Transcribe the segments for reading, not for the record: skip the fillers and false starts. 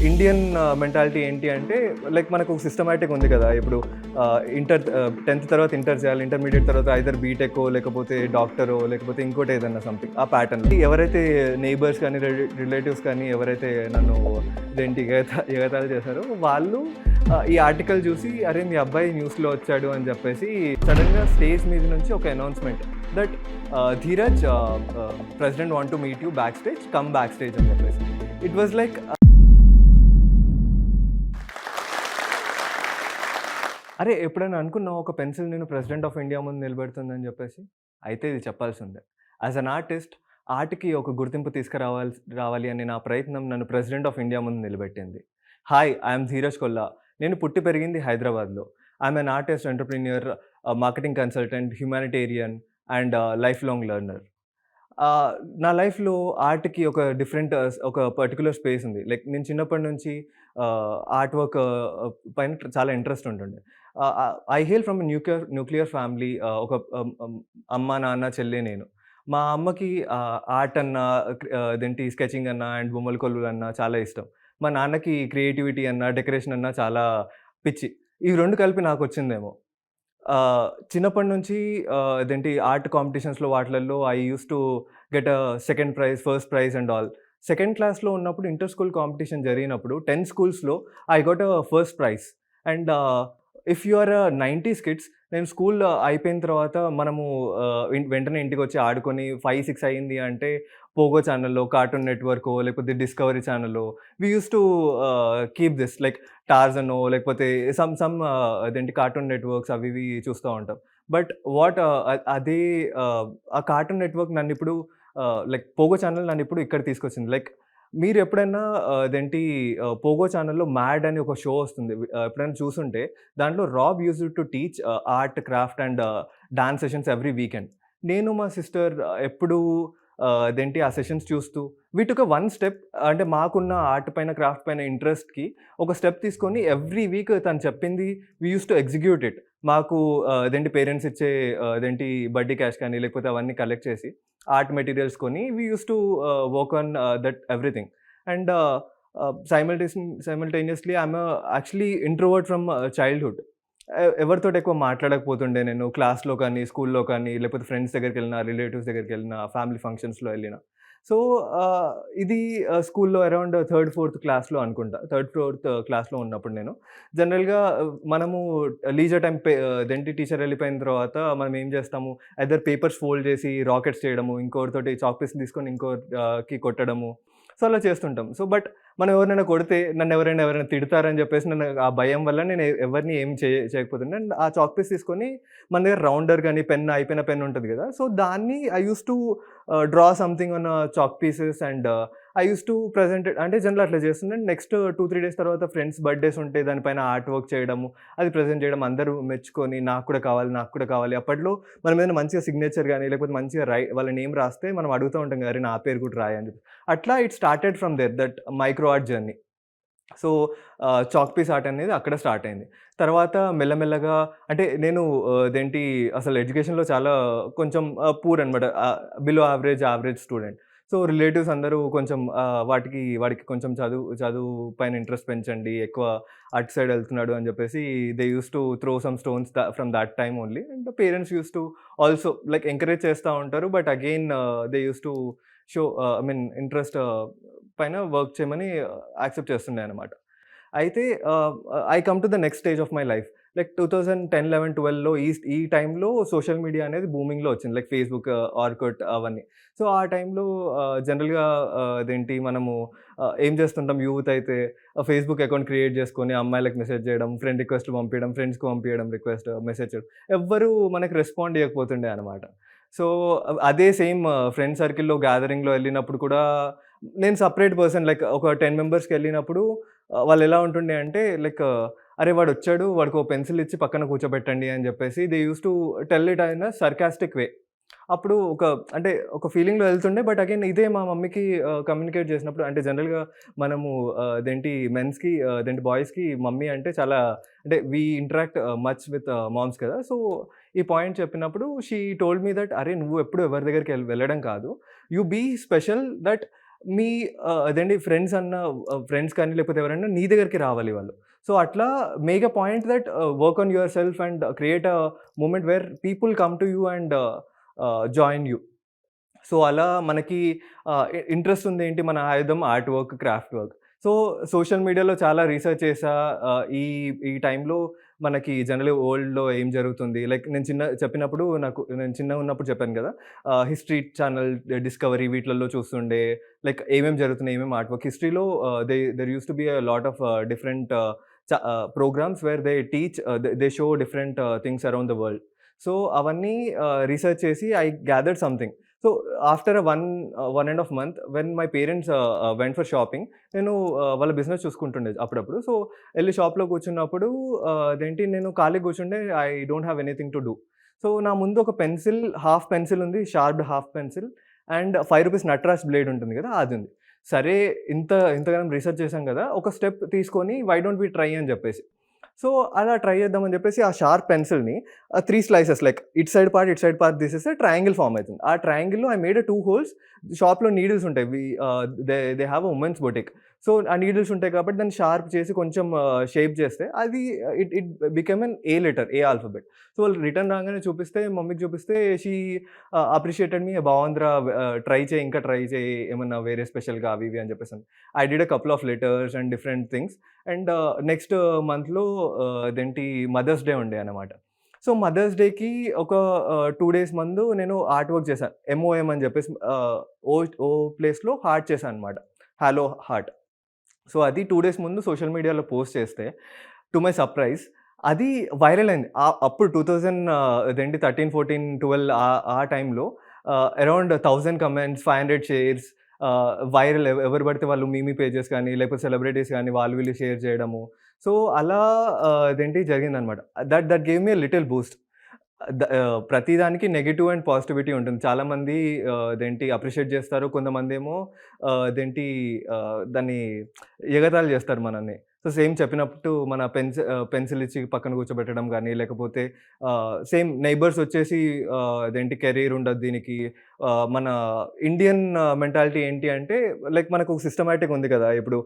Indian mentality ఏంటి అంటే like మనకు ఒక సిస్టమాటిక్ ఉంది కదా. ఇప్పుడు ఇంటర్ 10th తర్వాత ఇంటర్ చేయాలి, ఇంటర్మీడియట్ తర్వాత ఐదర్ బీటెక్కో లేకపోతే డాక్టరో లేకపోతే ఇంకోటి ఏదన్నా సంథింగ్ ఆ ప్యాటర్న్. ఎవరైతే నైబర్స్ కానీ రిలేటివ్స్ కానీ ఎవరైతే నన్ను ఇదేంటి ఎగతాళి చేశారో వాళ్ళు ఈ ఆర్టికల్ చూసి అరే మీ అబ్బాయి న్యూస్లో వచ్చాడు అని చెప్పేసి సడన్గా స్టేజ్ మీద నుంచి ఒక announcement that Dheeraj president want to meet you back stage, come back stage అని చెప్పేసి. ఇట్ వాజ్ లైక్ అరే ఎప్పుడైనా అనుకున్నావు ఒక పెన్సిల్ నేను ప్రెసిడెంట్ ఆఫ్ ఇండియా ముందు నిలబెడుతుందని చెప్పేసి? అయితే ఇది చెప్పాల్సిందే. యాజ్ అన్ ఆర్టిస్ట్ ఆర్ట్‌కి ఒక గుర్తింపు రావాలి అనే నా ప్రయత్నం నన్ను ప్రెసిడెంట్ ఆఫ్ ఇండియా ముందు నిలబెట్టింది. Hi, I'm Dheeraj Kolla. నేను పుట్టి పెరిగింది హైదరాబాద్‌లో. I'm an artist, entrepreneur, marketing consultant, humanitarian and life long learner. నా లైఫ్‌లో ఆర్ట్‌కి ఒక డిఫరెంట్ ఒక పర్టిక్యులర్ స్పేస్ ఉంది. లైక్ నేను చిన్నప్పటి నుంచి ఆర్ట్ వర్క్ పైన చాలా ఇంట్రెస్ట్ ఉంటుండే. I hail from nuclear family. ఒక అమ్మ, నాన్న, చెల్లి, నేను. మా అమ్మకి ఆర్ట్ అన్నా, అదేంటి స్కెచింగ్ అన్నా అండ్ బొమ్మల కొలువులన్నా చాలా ఇష్టం. మా నాన్నకి క్రియేటివిటీ అన్నా, డెకరేషన్ అన్నా చాలా పిచ్చి. ఈ 2 కలిపి నాకొచ్చిందేమో. చిన్నప్పటి నుంచి అదేంటి ఆర్ట్ కాంపిటీషన్స్‌లో వాటిలల్లో I used to get second prize, first prize and all. Second క్లాస్‌లో ఉన్నప్పుడు ఇంటర్ స్కూల్ కాంపిటీషన్ జరిగినప్పుడు 10 స్కూల్స్‌లో I got first prize. And if you are 90s kids, నేను స్కూల్ అయిపోయిన తర్వాత మనము వెంటనే ఇంటికొచ్చి ఆడుకొని 5, 6 అయింది అంటే పోగో ఛానల్‌లో, కార్టూన్ నెట్‌వర్కో లేకపోతే డిస్కవరీ ఛానల్‌లో we used to keep this like టార్జనో లేకపోతే సమ్ అదేంటి కార్టూన్ నెట్‌వర్క్స్ అవి ఇవి చూస్తూ ఉంటాం. బట్ అదే ఆ కార్టూన్ నెట్‌వర్క్ నన్నిప్పుడు లైక్ పోగో ఛానల్ నన్నిప్పుడు ఇక్కడ తీసుకొచ్చింది. లైక్ మీరెప్పుడైనా అదేంటి పోగో ఛానల్‌లో 'మ్యాడ్' అని ఒక షో వస్తుంది. ఎప్పుడైనా చూసుంటే దాంట్లో Rob used to teach art, craft and dance sessions every weekend. నేను మా సిస్టర్ ఎప్పుడూ అదేంటి ఆ సెషన్స్ చూస్తూ వి టుక్ వన్ స్టెప్. అంటే మాకున్న ఆర్ట్ పైన, క్రాఫ్ట్ పైన ఇంట్రెస్ట్‌కి ఒక స్టెప్ తీసుకొని ఎవ్రీ వీక్ తను చెప్పింది we used to execute it. మాకు అదేంటి పేరెంట్స్ ఇచ్చే అదేంటి బడ్డీ క్యాష్ కానీ లేకపోతే అవన్నీ కలెక్ట్ చేసి ఆర్ట్ మెటీరియల్స్ కొని we used to work on that everything. And simultaneously I'm actually introvert from childhood. ఎవరితోటి ఎక్కువ మాట్లాడకపోతుండే నేను క్లాస్‌లో కానీ, స్కూల్‌లో కానీ, లేకపోతే ఫ్రెండ్స్ దగ్గరికెళ్ళినా, రిలేటివ్స్ దగ్గరికెళ్ళినా, ఫ్యామిలీ ఫంక్షన్స్‌లో ఎళ్ళినా. సో, ఇది స్కూల్‌లో అరౌండ్ థర్డ్, ఫోర్త్ క్లాస్‌లో అనుకుంటా. థర్డ్, ఫోర్త్ క్లాస్‌లో ఉన్నప్పుడు నేను. జనరల్‌గా మనము లీజర్ టైమ్ అదేంటి టీచర్ ఎళ్ళిపోయిన తర్వాత మనం ఏం చేస్తాము, ఐదర్ పేపర్స్ ఫోల్డ్ చేసి రాకెట్స్ చేయడము, ఇంకొకరితోటి చాక్ పీస్‌ని తీసుకొని ఇంకోరికి కొట్టడము. సో, అలా చేస్తుంటాం. సో, బట్ మనం ఎవరినైనా కొడితే నన్ను ఎవరైనా తిడతారని చెప్పేసి నన్ను ఆ భయం వల్ల నేను ఎవరిని ఏమి చేయకపోతుండే. అండ్ ఆ చాక్ పీస్ తీసుకొని మన దగ్గర రౌండర్ గాని, పెన్ అయిపోయిన పెన్ ఉంటది గదా! సో, దాన్ని I used to draw something on chalk pieces and I used to present it. అంటే జనరల్‌గా అట్లా చేస్తుండే. నెక్స్ట్ 2, 3 డేస్ తర్వాత ఫ్రెండ్స్ బర్త్‌డేస్ ఉంటే దానిపైన ఆర్ట్ వర్క్ చేయడము, అది ప్రెజెంట్ చేయడం, అందరూ మెచ్చుకొని నాకు కూడా కావాలి, నాకు కూడా కావాలి. అప్పట్లో మనం ఏదైనా మంచిగా సిగ్నేచర్ గాని, లేకపోతే మంచిగా వాళ్ళ నేమ్ రాస్తే మనం అడుగుతూ ఉంటాం కదా! అరే నా పేరు కూడా రాయి అని చెప్పి. అట్లా it started from there that micro art journey. So, chalk piece art అనేది అక్కడ స్టార్ట్ అయింది. తర్వాత మెల్లమెల్లగా అంటే నేను అదేంటి అసలు ఎడ్యుకేషన్‌లో చాలా కొంచెం పూర్ అనమాట. Below average student. So, relatives అందరూ కొంచెం వాడికి కొంచెం చదువు పైన ఇంట్రెస్ట్ పెంచండి. ఎక్కువ అటు సైడ్ ఎళ్తున్నాడు అని చెప్పేసి they used to throw some stones from that time only. And parents used to also like encourage చేస్తా ఉంటారు. But again they used to show I mean interest పైన వర్క్ చేయమని యాక్సెప్ట్ చేస్తుండే అనమాట. అయితే I come to the next stage of my life. Like 2010, 11, 12లో ఈ టైంలో social media అనేది బూమింగ్‌లో వచ్చింది. లైక్ ఫేస్‌బుక్, ఆర్కుట్ అవన్నీ. సో, ఆ టైంలో జనరల్‌గా అదేంటి మనము ఏం చేస్తుంటాం యూత్ అయితే ఫేస్‌బుక్ అకౌంట్ క్రియేట్ చేసుకొని అమ్మాయిలకి మెసేజ్ చేయడం, ఫ్రెండ్ రిక్వెస్ట్‌లు పంపియడం, ఫ్రెండ్స్‌కి పంపియడం రిక్వెస్ట్, మెసేజ్ చేయడం. ఎవ్వరు మనకి రెస్పాండ్ ఇయ్యకపోతుండే అనమాట. సో, అదే సేమ్ ఫ్రెండ్ సర్కిల్‌లో గ్యాదరింగ్‌లో ఎళ్ళినప్పుడు కూడా నేను సెపరేట్ పర్సన్ లైక్ ఒక 10 మెంబర్స్‌కెళ్ళినప్పుడు వాళ్ళెలా ఉంటుండే అంటే లైక్ అరే! వాడొచ్చాడు, వాడికో పెన్సిల్ ఇచ్చి పక్కన కూర్చోబెట్టండి అని జెప్పేసి they used to tell it in a sarcastic way. అప్పుడు అంటే ఒక ఫీలింగ్‌లో ఎళ్తుండే. బట్ అగైన్ ఇదే మా మమ్మీకి కమ్యూనికేట్ చేసినప్పుడు అంటే జనరల్‌గా మనము అదేంటి మెన్స్‌కి అదేంటి బాయ్స్‌కి మమ్మీ అంటే చాలా అంటే we interact much with moms కదా! సో, ఈ పాయింట్ చెప్పినప్పుడు షీ టోల్డ్ మీ దట్ "అరే! నువ్వు ఎప్పుడు ఎవరి దగ్గరికి వెళ్ళడం కాదు. You be special that me అదేంటి ఫ్రెండ్స్ కానీ లేకపోతే ఎవరైనా నీ దగ్గరికి రావాలి వాళ్ళు. సో, అట్లా make a point that work on yourself and create a moment where people come to you and join you. So, అలా మనకి ఇంట్రెస్ట్ ఉందేంటి మన ఆయుధం art work, craft work. So, social మీడియాలో చాలా రిసర్చ్ చేశా. ఈ ఈ టైంలో మనకి జనరల్‌గా వరల్డ్‌లో ఏం జరుగుతుంది. లైక్ నేను చిన్నగున్నప్పుడు చెప్పాను గదా! హిస్టరీ ఛానల్, డిస్కవరీ వీటిలలో చూస్తుండే. లైక్ ఏమేమి జరుగుతున్నాయి, ఏమేమి ఆర్ట్ వర్క్. హిస్టరీలో there used to be a lot of different programs where they teach they show different things around the world. So, అవన్నీ రిసర్చ్ చేసి I gathered something. So, after 1.5 month when my parents went for shopping, నేను వాళ్ళ business చూసుకుంటుండే అప్పుడప్పుడు. So, ఎళ్లి షాప్‌లో కూర్చున్నప్పుడు నేను ఖాళీగా కూర్చుండే. I don't have anything to do. So, నా ముందు ఒక పెన్సిల్, హాఫ్ పెన్సిల్ ఉంది. షార్ప్‌డ్ హాఫ్ పెన్సిల్ అండ్ రూ. 5 నట్రాజ్ బ్లేడ్ ఉంటుంది గదా! అదుంది. సరే, ఇంతగనం రిసర్చ్ చేశాం గదా! ఒక స్టెప్ తీసుకొని వై డోంట్ వి ట్రై అని జెప్పేసి. సో, అలా ట్రై చేద్దామని జెప్పేసి ఆ షార్ప్ పెన్సిల్‌ని 3 స్లైసెస్ లైక్ ఇటు సైడ్ పార్ట్ తీసేస్తే ట్రయాంగిల్ ఫార్మ్ అయితుంది. ఆ ట్రయాంగిల్‌లో ఐ మేడ్ 2 హోల్స్. షాప్‌లో నీడిల్స్ ఉంటాయి. They have a women's boutique. So, ఆ నీడిల్స్ ఉంటాయి కాబట్టి దాన్ని షార్ప్ చేసి కొంచెం షేప్ చేస్తే అది it it become an A letter, A alphabet. So, వాళ్ళు రిటర్న్ రాంగానే చూపిస్తే, మమ్మీకి చూపిస్తే షీ అప్రిషియేటెడ్ మీ. బావుందిరా, ట్రై చేయి, ఇంకా ట్రై చేయి, ఏమన్నా వేరే స్పెషల్‌గా అవి ఇవి అని చెప్పేసని. I did a couple of letters and different things. And next మంత్‌లో మదర్స్ డే ఉండే అనమాట. సో, మదర్స్ డేకి ఒక 2 డేస్ ముందు నేను ఆర్ట్ వర్క్ చేశాను. ఎంఓఎం అని చెప్పేసి ఓ ఓ ప్లేస్‌లో హార్ట్ చేశాను అనమాట. Hollow heart. సో, అది 2 డేస్ ముందు సోషల్ మీడియాలో పోస్ట్ చేస్తే, టు మై సర్ప్రైజ్ అది వైరల్ అయింది. అప్పుడు 2000 13, 14, 12 ఆ టైంలో అరౌండ్ 1000 కమెంట్స్, 500 షేర్స్, వైరల్ ఎవరు పడితే వాళ్ళు మీమీ పేజెస్ కానీ, లేకపోతే సెలబ్రిటీస్ గానీ వాళ్ళు వీళ్ళు షేర్ చేయడము. సో, అలా జరిగిందనమాట. That that gave me a little Boost. ప్రతి దానికి నెగెటివ్ అండ్ పాజిటివిటీ ఉంటుంది. చాలామంది అప్రిషియేట్ చేస్తారు. కొంతమందేమో దాన్ని ఎగతాళి చేస్తారు మనల్ని. సో, సేమ్ చెప్పినట్టు మన పెన్సిల్ ఇచ్చి పక్కన కూర్చోబెట్టడం గానీ, లేకపోతే సేమ్ నైబర్స్ వచ్చేసి కెరీర్ ఉండదు దీనికి. మన ఇండియన్ మెంటాలిటీ ఏంటి అంటే, లైక్ మనకు ఒక సిస్టమాటిక్ ఉంది కదా! ఇప్పుడు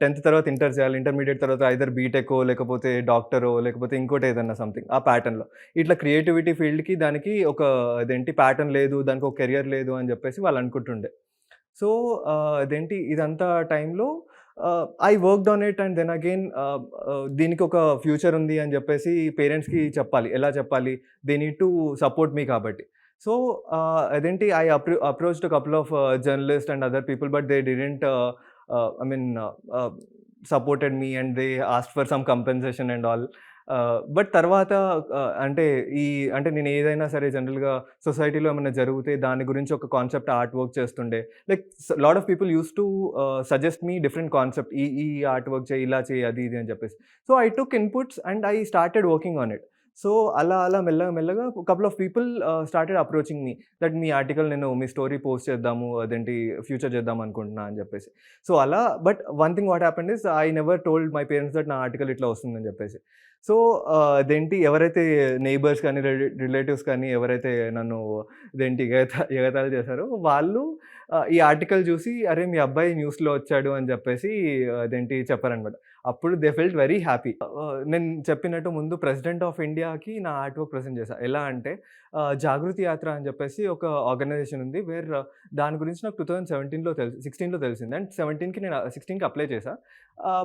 10థ్ తర్వాత ఇంటర్ చేయాలి. ఇంటర్మీడియేట్ తర్వాత ఐదర్ బీటెకో, లేకపోతే డాక్టరో, లేకపోతే ఇంకోటి ఏదన్నా సంథింగ్ ఆ ప్యాటర్న్‌లో. ఇట్లా క్రియేటివిటీ ఫీల్డ్‌కి దానికి ఒక ప్యాటర్న్ లేదు, దానికి ఒక కెరియర్ లేదు అని చెప్పేసి వాళ్ళు అనుకుంటుండే. సో, ఇదంతా టైంలో I worked on it and then again దీనికి ఒక ఫ్యూచర్ ఉంది అని చెప్పేసి పేరెంట్స్‌కి చెప్పాలి. ఎలా చెప్పాలి? దే నీడ్ టు సపోర్ట్ మీ కాబట్టి. So, I approached a couple of journalist and other people but they didn't I mean supported me and they asked for some compensation and all. But తర్వాత నేను ఏదైనా సరే జనరల్‌గా సొసైటీలో ఏమన్నా జరిగితే దాని గురించి ఒక కాన్సెప్ట్ ఆర్ట్ వర్క్ చేస్తుండే. Like lot of people used to suggest me different concept. ఈ ఆర్ట్ వర్క్ చేయి, ఇలా చేయి, అది ఇది అని చెప్పేసి. So, I took inputs and I started working on it. So, అలా మెల్లగా మెల్లగా couple of people started approaching me that me article me story post చేద్దాము, ఫ్యూచర్ చేద్దాం అనుకుంటున్నా అని చెప్పేసి. సో, అలా but one thing what happened is I never told my parents that నా ఆర్టికల్ ఇట్లా వస్తుందని చెప్పేసి. సో, ఎవరైతే నెయిబర్స్ కానీ, రిలేటివ్స్ కానీ ఎవరైతే నన్ను ఎగతాళి చేశారో వాళ్ళు ఈ ఆర్టికల్ చూసి, "అరే! మీ అబ్బాయి న్యూస్‌లో వచ్చాడు" అని చెప్పేసి చెప్పారనమాట. అప్పుడు దే ఫెల్ట్ వెరీ హ్యాపీ. నేను చెప్పినట్టు ముందు ప్రెసిడెంట్ ఆఫ్ ఇండియాకి నా ఆర్ట్ వర్క్ ప్రెజెంట్ చేశా. ఎలా అంటే జాగృతి యాత్ర అని చెప్పేసి ఒక ఆర్గనైజేషన్ ఉంది. దాని గురించి నాకు 16లో తెలిసింది. అండ్ 16కి అప్లై చేశా.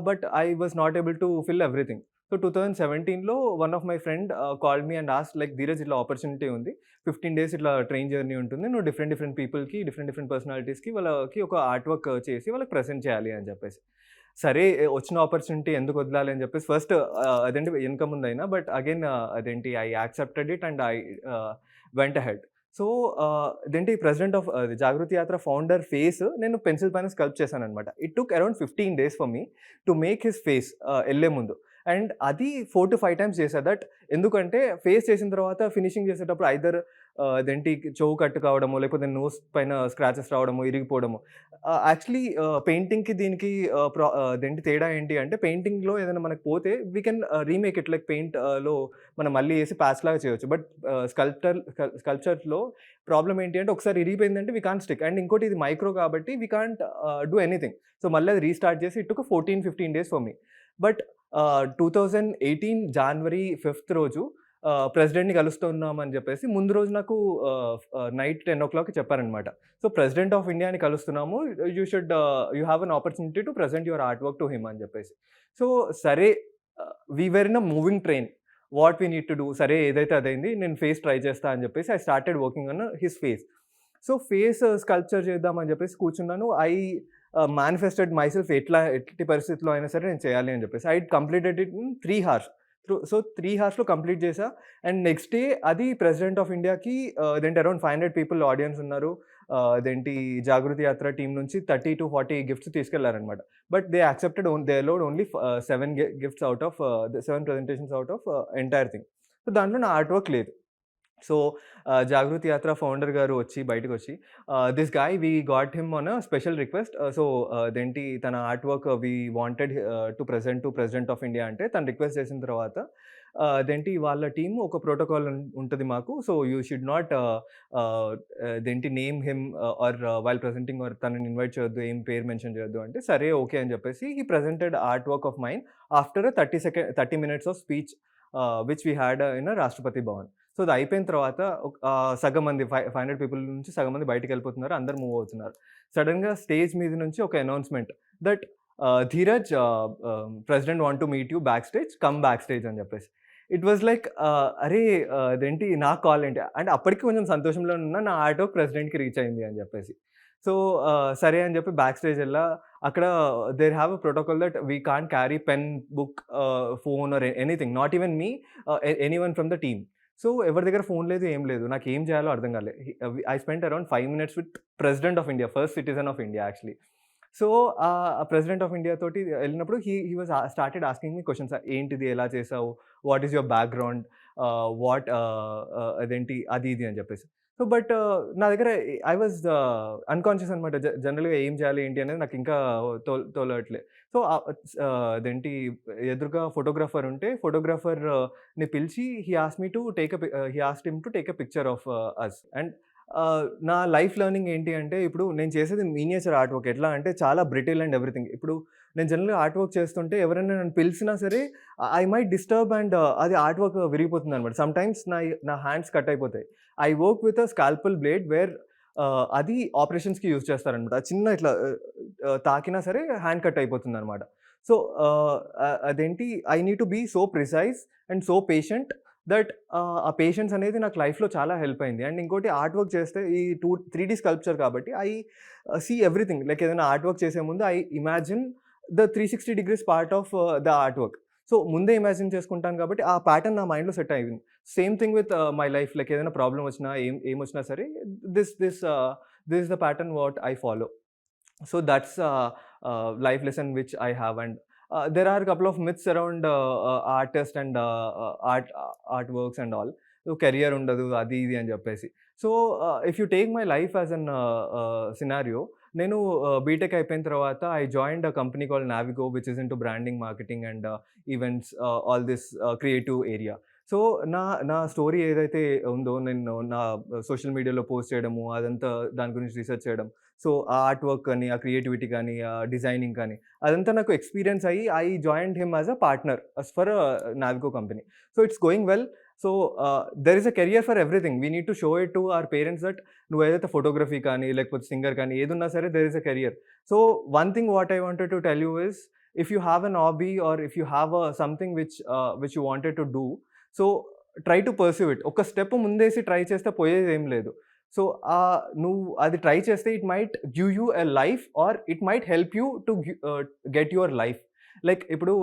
But I was not able to fill everything. So, 2017లో one of my friend called me and asked like, "Dheeraj, ఇట్లా ఆపర్చునిటీ ఉంది. 15 డేస్ ఇట్లా ట్రైన్ జర్నీ ఉంటుంది. నువ్వు డిఫరెంట్ పీపుల్‌కి, డిఫరెంట్ పర్సనాలిటీస్‌కి వాళ్ళకి ఒక ఆర్ట్ వర్క్ చేసి వాళ్ళకి ప్రెజెంట్ చేయాలి" అని చెప్పేసి. సరే, వచ్చిన ఆపర్చునిటీ ఎందుకు వదలాలి అని చెప్పేసి ఫస్ట్ వెనక ముందైనా but again I accepted it and I went ahead. So, president of Jagriti Yatra founder face నేను పెన్సిల్ పైన స్కల్ప్ చేశాననమాట. It took around 15 days for me to make his face ఎళ్ళే ముందు. అండ్ అది 4-5 టైమ్స్ చేశా. ఎందుకంటే ఫేస్ చేసిన తర్వాత ఫినిషింగ్ చేసేటప్పుడు ఐదర్ అదేంటి చెవు కట్టు కావడము, లేకపోతే నోస్ పైన స్క్రాచెస్ రావడము, ఇరిగిపోవడము. యాక్చువల్లీ పెయింటింగ్‌కి దీనికి అదేంటి తేడా ఏంటి అంటే పెయింటింగ్‌లో ఏదైనా మనకు పోతే we can remake it like లో మనం మళ్ళీ ఏసి ప్యాచ్‌లాగా చేయొచ్చు. బట్ స్కల్ప్చర్‌లో ప్రాబ్లమ్ ఏంటి అంటే ఒకసారి ఇరిగిపోయిందంటే వి కాంట్ స్టిక్. అండ్ ఇంకోటి ఇది మైక్రో కాబట్టి we can't do anything. So మళ్ళీ అది రీస్టార్ట్ చేసి it took 14, 15 days for me. But 2018 January 5థ్ రోజు ప్రెసిడెంట్‌ని కలుస్తున్నామని చెప్పేసి ముందు రోజు నాకు నైట్ 10:00కి చెప్పారనమాట. సో ప్రెసిడెంట్ ఆఫ్ ఇండియాని కలుస్తున్నాము. You have an opportunity to present your art work to him అని చెప్పేసి. సో సరే, we were in a moving train. What we need to do, సరే ఏదైతే అదైంది. నేను ఫేస్ ట్రై చేస్తా అని చెప్పేసి I started working on his face. So face sculpture చేద్దాం అని చెప్పేసి కూర్చున్నాను. మేనిఫెస్టెడ్ మైసెల్ఫ్ ఎట్టి పరిస్థితిలో అయినా సరే నేను చేయాలి అని చెప్పేసి. I completed it in 3 hours. సో 3 హార్స్‌లో కంప్లీట్ చేశా. అండ్ నెక్స్ట్ డే అది ప్రెసిడెంట్ ఆఫ్ ఇండియాకి అదేంటి అరౌండ్ 500 పీపుల్ ఆడియన్స్ ఉన్నారు. అదేంటి జాగృతి యాత్ర టీమ్ నుంచి 30-40 గిఫ్ట్స్ తీసుకెళ్లారనమాట. But they accepted they allowed only 7 gifts out of 7 presentations out of entire thing. So దాంట్లో నా ఆర్ట్ వర్క్ లేదు. సో జాగృతి యాత్ర ఫౌండర్ గారు వచ్చి బయటకొచ్చి this guy we got him on a special request. So అదేంటి తన art work we wanted to president of India అంటే తను రిక్వెస్ట్ చేసిన తర్వాత అదేంటి వాళ్ళ టీమ్ ఒక ప్రోటోకాల్ ఉంటది మాకు. సో యూ షుడ్ నాట్ అదేంటి name him or while presenting or తనని ఇన్వైట్ చేయొద్దు, ఏం పేరు మెన్షన్ చేయొద్దు అంటే సరే ఓకే అని చెప్పేసి he presented art work of mine after 30 minutes of speech which we had in Rashtrapati Bhavan. So అది అయిపోయిన తర్వాత సగం మంది 500 పీపుల్ నుంచి సగం మంది బయటికెళ్ళిపోతున్నారు. అందరూ మూవ్ అవుతున్నారు. సడెన్‌గా స్టేజ్ మీద నుంచి ఒక announcement that Dheeraj president want to meet you back stage, come back stage అని చెప్పేసి. ఇట్ వాస్ లైక్ అరే అదేంటి నాకు కాల్ ఏంటి అంటే అప్పటికి కొంచెం సంతోషంలో ఉన్నా నా ఆర్ట్ వర్క్ ప్రెసిడెంట్‌కి రీచ్ అయింది అని చెప్పేసి. సో సరే అని చెప్పి బ్యాక్ స్టేజ్ ఎళ్ళా. అక్కడ there have a protocol that we can't carry pen, book, phone or anything. Not even me, anyone from the team. So ఎవరి దగ్గర ఫోన్ లేదు, ఏం లేదు. నాకేం చేయాలో అర్థం కాలే. I spent around 5 minutes with president of India, first citizen of India actually. So president of India తోటి ఎళ్ళినప్పుడు he was started asking me questions. ఏంటిది, ఎలా చేసావు, వాట్ ఈస్ యువర్ బ్యాక్‌గ్రౌండ్, అదేంటి అది ఇది అని చెప్పేసి. సో బట్ నా దగ్గర ఐ వాజ్ అన్‌కాన్షియస్ అనమాట. జనరల్‌గా ఏం చేయాలి ఏంటి అనేది నాకు ఇంకా తోలట్లే. సో అదేంటి ఎదురుగా ఫోటోగ్రాఫర్ ఉంటే ఫోటోగ్రాఫర్‌ని పిలిచి he asked him to take a picture of us. And నా లైఫ్ లెర్నింగ్ ఏంటి అంటే ఇప్పుడు నేను చేసేది మినియేచర్ ఆర్ట్ వర్క్. ఎట్లా అంటే చాలా బ్రిటిల్ అండ్ ఎవ్రీథింగ్. ఇప్పుడు నేను జనరల్‌గా ఆర్ట్ వర్క్ చేస్తుంటే ఎవరైనా నన్ను పిలిచినా సరే ఐ మైట్ డిస్టర్బ్ అండ్ అది ఆర్ట్ వర్క్ విరిగిపోతుందనమాట. సమ్‌టైమ్స్ నా హ్యాండ్స్ కట్ అయిపోతాయి. I work with a scalpel blade where అది ఆపరేషన్స్‌కి యూజ్ చేస్తారనమాట. చిన్న ఇట్లా తాకినా సరే హ్యాండ్ కట్ అయిపోతుందనమాట. సో అదేంటి I need to be so precise and so patient that uh patience అనేది నాకు లైఫ్‌లో చాలా హెల్ప్ అయింది. అండ్ ఇంకోటి ఆర్ట్ వర్క్ చేస్తే ఈ 3D స్కల్ప్చర్ కాబట్టి ఐ సీ ఎవ్రీథింగ్. లైక్ ఏదైనా ఆర్ట్ వర్క్ చేసే ముందు I imagine the 360 degrees part of the art work. So ముందే ఇమాజిన్ చేసుకుంటాను కాబట్టి ఆ ప్యాటర్న్ నా మైండ్‌లో సెట్ అయింది. Same thing with my life. Like ఏదైనా ప్రాబ్లమ్ వచ్చినా ఏమొచ్చినా సరే this is the pattern what I follow. So that's life lesson which I have. And there are a couple of myths around artist and artworks and all. So career ఉండదు అది ఇది అని చెప్పేసి. So if you take my life as an scenario, నేను BTech అయిపోయిన తర్వాత I joined a company called Navigo which is into branding, marketing and events, all this creative area. So నా story ఏదైతే ఉందో నేను నా సోషల్ మీడియాలో పోస్ట్ చేయడము, అదంతా దాని గురించి రీసెర్చ్ చేయడం. సో ఆ ఆర్ట్ వర్క్ కానీ, ఆ క్రియేటివిటీ కానీ, ఆ డిజైనింగ్ కానీ అదంతా నాకు ఎక్స్‌పీరియన్స్ అయ్యి I joined him as a partner for Navigo company. So it's going well. So there is a career for everything. We need to show it to our parents that నువ్వు ఏదైతే photography కానీ, లేకపోతే singer కానీ ఏదున్నా సరే there is a career. So one thing what I wanted to tell you is if you have an hobby or if you have something which you wanted to do, so try to pursue it. ఒక step ముందేసి try చేస్తే పోయేదేం లేదు. So నువ్వు అది try చేస్తే it might give you a life or it might help you to get your life. Like ఇప్పుడు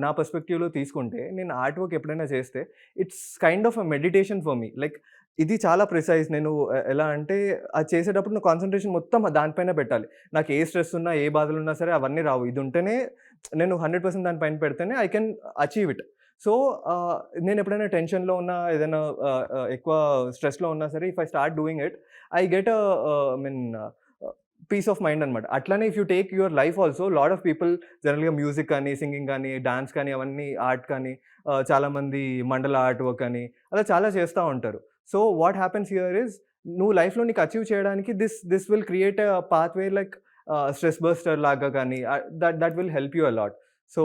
నా పర్స్పెక్టివ్‌లో తీసుకుంటే నేను ఆర్ట్ వర్క్ ఎప్పుడైనా చేస్తే it's kind of a meditation for me. Like ఇది చాలా ప్రిసైజ్. నేను ఎలా అంటే అది చేసేటప్పుడు నా కాన్సంట్రేషన్ మొత్తం దానిపైనే పెట్టాలి. నాకు ఏ స్ట్రెస్ ఉన్నా, ఏ బాధలున్నా సరే అవన్నీ రావు. ఇది ఉంటేనే నేను 100% దాని పైన పెడితేనే I can achieve it. So, నేను ఎప్పుడైనా టెన్షన్‌లో ఉన్నా, ఏదైనా ఎక్కువ స్ట్రెస్‌లో ఉన్నా సరే, if I start doing it, I get I mean peace of mind అనమాట. అట్లనే if you take your life also, lot of people జనరల్‌గా మ్యూజిక్ కానీ, సింగింగ్ కానీ, డాన్స్ కానీ, అవన్నీ ఆర్ట్ కానీ, చాలామంది మండల ఆర్ట్ వర్క్ అని అలా చాలా చేస్తా ఉంటారు. So, what happens here is, నువ్వు లైఫ్‌లో నీకు అచీవ్ చేయడానికి this will create a pathway like stress buster లాగా కానీ, that will help you a lot. So,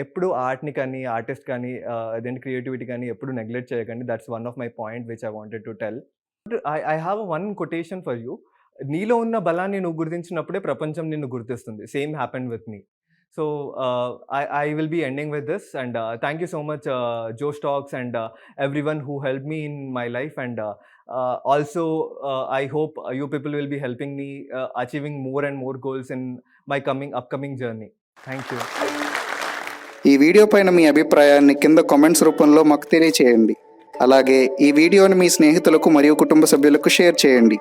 ఎప్పుడు ఆర్ట్‌ని కానీ, ఆర్టిస్ట్ కానీ, అదేంటి క్రియేటివిటీ కానీ ఎప్పుడు నెగ్లెక్ట్ చేయకండి. That's one of my point which I wanted to tell. I have one quotation for you. నీలో ఉన్న బలాన్ని నువ్వు గుర్తించినప్పుడే ప్రపంచం నిన్ను గుర్తిస్తుంది. Same happened with me. So, I will be ending with this, and thank you so much, Josh Talks, and everyone who helped me in my life, and also I hope you people will be helping me achieving more and more goals in my upcoming journey. Thank you. ఈ video పైన మీ అభిప్రాయాన్ని కింద comments రూపంలో మాకు తెలియచేయండి. అలాగే ఈ వీడియోని మీ స్నేహితులకు మరియు కుటుంబ సభ్యులకు షేర్ చేయండి.